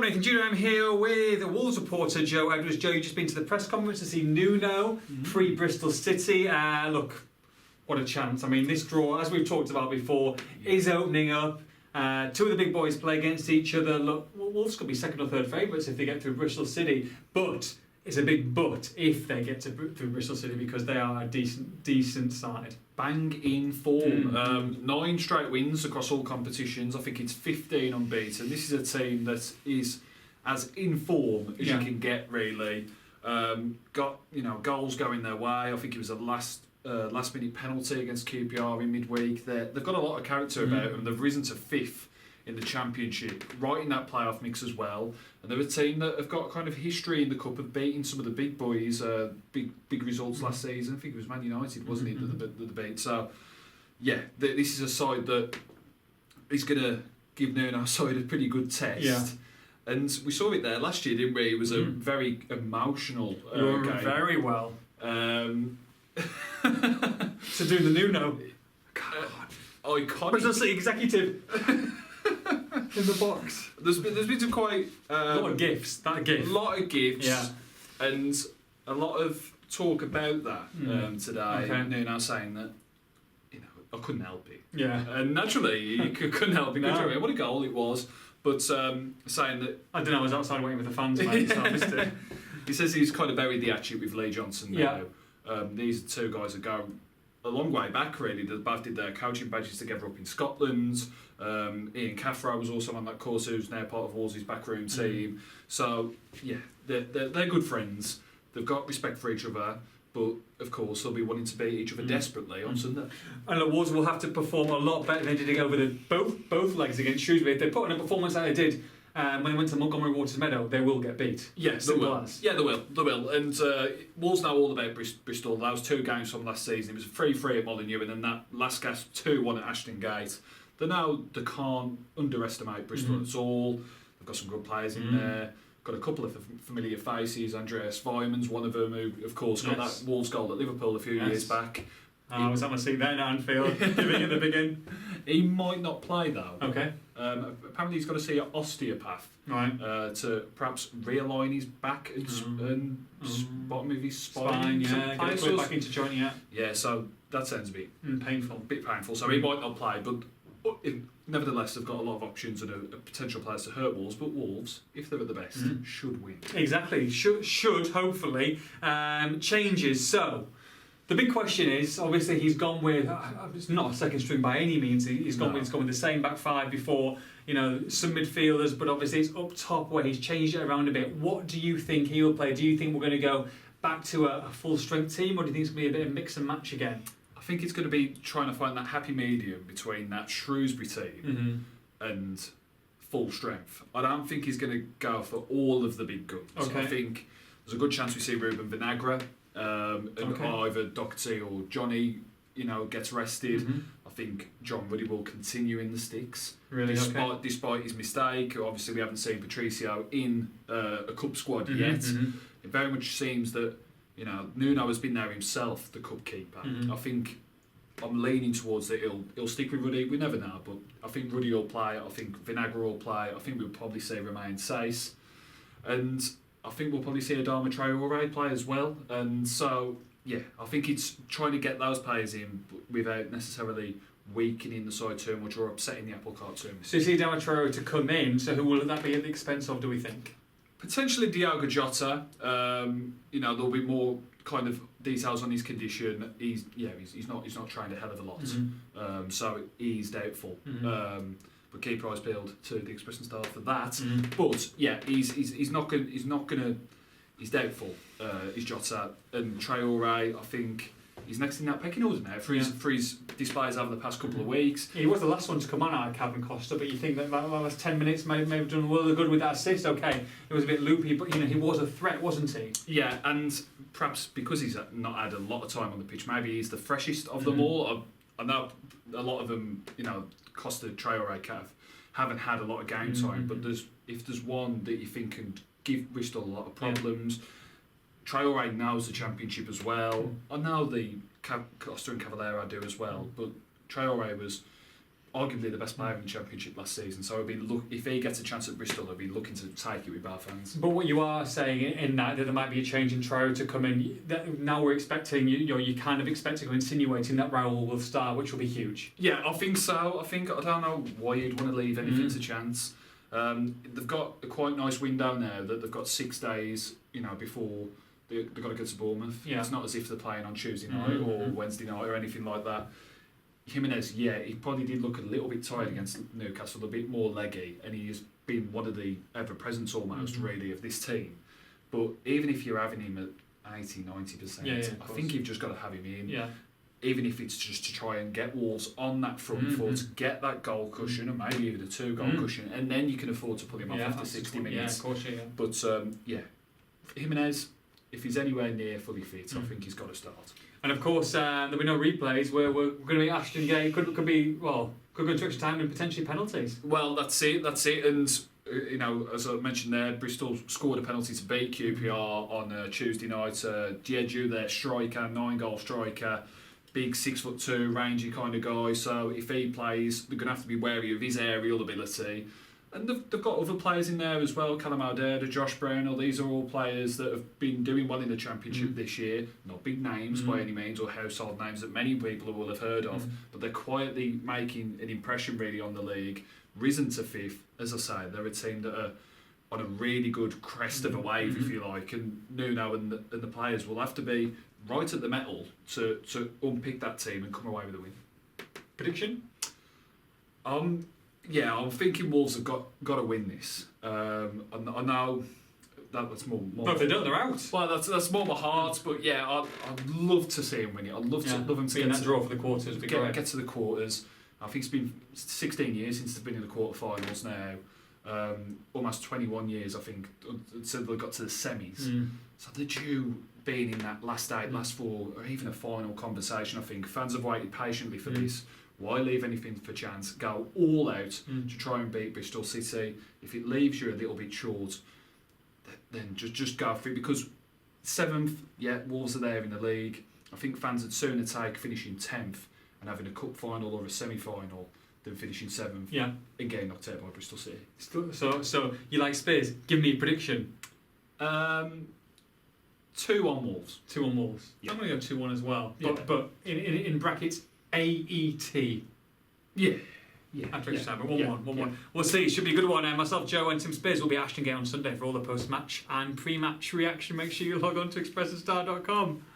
Nathan Judah. I'm here with Wolves reporter Joe Edwards. Joe, you've just been to the press conference to see Nuno pre-Bristol City. Look, what a chance. I mean, this draw, as we've talked about before, is opening up. Two of the big boys play against each other. Look, Wolves could be second or third favourites if they get through Bristol City, but it's a big but if they get through Bristol City because they are a decent side. Bang in form. 9 straight wins across all competitions. I think it's 15 unbeaten. This is a team that is as in form as you can get, really. Got goals going their way. I think it was a last minute penalty against QPR in midweek. They've got a lot of character about them. They've risen to 5th in the Championship, right in that playoff mix as well. And they're a team that have got kind of history in the Cup of beating some of the big boys, big results last season. I think it was Man United, wasn't it, that the beat. So, yeah, this is a side that is going to give Nuno's side a pretty good test. Yeah. And we saw it there last year, didn't we? It was a very emotional game. Very well. To do the Nuno. Iconic. Bristol City executive. In the box. There's been some quite a lot of gifts. A lot of gifts. Yeah. And a lot of talk about that today. Okay. Nuno saying that I couldn't help it. Yeah. And naturally you couldn't help it. No. What a goal it was. But saying that I don't know. I was outside waiting with the fans, mate, so I missed it. He says he's kind of buried the hatchet with Lee Johnson now. Yeah. These are two guys that go a long way back, really. They both did their coaching badges together up in Scotland. Ian Caffro was also on that course, who's now part of Wolves' backroom team. So, yeah, they're good friends. They've got respect for each other, but of course they'll be wanting to beat each other desperately on Sunday. And the Wolves will have to perform a lot better than they did over both legs against Shrewsbury. If they put in a performance like they did when they went to Montgomery Waters Meadow, they will get beat. Yes, they will. Yeah, they will. And Wolves know all about Bristol. Those 2 games from last season, it was a 3-3 at Molineux, and then that last gasp 2-1 at Ashton Gate. They can't underestimate Bristol at all. They've got some good players in there. Got a couple of familiar faces. Andreas Weiman's one of them, who of course got that Wolves goal at Liverpool a few years back. I was at my seat there at Anfield, giving it the big in. He might not play though. Okay. Apparently he's got to see an osteopath to perhaps realign his back and bottom of his spine. Get it back into joint. Yeah, so that sounds a bit painful. So he might not play, but nevertheless, they've got a lot of options and a potential players to hurt Wolves. But Wolves, if they're at the best, should win. Exactly. Should hopefully changes. So the big question is, obviously, he's gone with. It's not a second string by any means. He's gone with the same back five before. Some midfielders, but obviously it's up top where he's changed it around a bit. What do you think he will play? Do you think we're going to go back to a full strength team, or do you think it's going to be a bit of mix and match again? I think it's going to be trying to find that happy medium between that Shrewsbury team and full strength. I don't think he's going to go for all of the big guns. Okay. I think there's a good chance we see Ruben Vinagre and either Doherty or Johnny, gets rested. I think John Ruddy will continue in the sticks. Really? Despite his mistake. Obviously, we haven't seen Patricio in a cup squad yet. It very much seems that Nuno has been there himself, the cup keeper. I think I'm leaning towards that he'll stick with Ruddy. We never know, but I think Ruddy will play. I think Vinagre will play. I think we'll probably see Romain Saiss. And I think we'll probably see Adama Traoré play as well. And so, yeah, I think it's trying to get those players in without necessarily weakening the side too much or upsetting the apple cart too much. So you see Adama Traoré to come in, so who will that be at the expense of, do we think? Potentially Diogo Jota. There'll be more kind of details on his condition. He's not trained a hell of a lot, so he's doubtful. But keep your eyes peeled to the Express and Star for that. But yeah, he's doubtful. He's Jota and Traoré. I think he's next in that pecking order now for his displays over the past couple of weeks. He was the last one to come on out of Calvin Costa, but you think that last 10 minutes may have done a world of good with that assist. Okay, it was a bit loopy, but he was a threat, wasn't he? Yeah, and perhaps because he's not had a lot of time on the pitch, maybe he's the freshest of them all. I know a lot of them, Costa, Traoré, haven't had a lot of game time, but if there's one that you think can give Bristol a lot of problems. Traoré knows the Championship as well. I know the Costa and Cavaleiro do as well, but Traoré was arguably the best player in the Championship last season. So if he gets a chance at Bristol, I'd be looking to take it with both hands. But what you are saying in that there might be a change in trio to come in. That now we're expecting you kind of expecting or insinuating that Raul will start, which will be huge. Yeah, I think so. I don't know why you'd want to leave anything to chance. They've got a quite nice window now that they've got 6 days, before they've got to go to Bournemouth. Yeah. It's not as if they're playing on Tuesday night or Wednesday night or anything like that. Jimenez, he probably did look a little bit tired against Newcastle, a bit more leggy, and he has been one of the ever-presents almost, really, of this team. But even if you're having him at 80-90%, I think you've just got to have him in. Yeah. Even if it's just to try and get Wolves on that front foot, to get that goal cushion, and maybe even a 2-goal cushion, and then you can afford to pull him off after 60 minutes. Yeah, of course, yeah. But, Jimenez, if he's anywhere near fully fit, I think he's got to start. And of course, there'll be no replays. We're going to be Ashton Gate. Could go into extra time and potentially penalties. Well, that's it. And as I mentioned there, Bristol scored a penalty to beat QPR on Tuesday night. Dieju, their striker, 9-goal striker, big 6'2", rangy kind of guy. So if he plays, they're going to have to be wary of his aerial ability. And they've got other players in there as well. Callum Alderda, Josh Brownell. These are all players that have been doing well in the Championship this year. Not big names by any means, or household names that many people will have heard of. But they're quietly making an impression really on the league. Risen to 5th. As I say, they're a team that are on a really good crest of a wave, if you like. And Nuno and the players will have to be right at the metal to unpick that team and come away with a win. Prediction? Yeah, I'm thinking Wolves have got to win this. I know that's more. No, if they don't, they're out. Well, that's more my heart, but yeah, I'd love to see him win it. I'd love them to get that draw for the quarters. Get to the quarters. I think it's been 16 years since they've been in the quarterfinals now. Almost 21 years, I think, so they got to the semis. So they're due being in that last 8, last 4, or even a final conversation. I think fans have waited patiently for this. Why leave anything for chance? Go all out to try and beat Bristol City. If it leaves you a little bit short, then just go for it. Because 7th, Wolves are there in the league. I think fans would sooner take finishing 10th and having a cup final or a semi-final than finishing 7th and getting knocked out by Bristol City. So you like Spurs? Give me a prediction. 2-1 Wolves. 2-1 Wolves. Yeah. I'm going to go 2-1 as well. But in brackets, AET. Yeah. After extra time, but 1-1. We'll see. Should be a good one. Myself, Joe, and Tim Spears will be Ashton Gate on Sunday for all the post-match and pre-match reaction. Make sure you log on to expressthestar.com.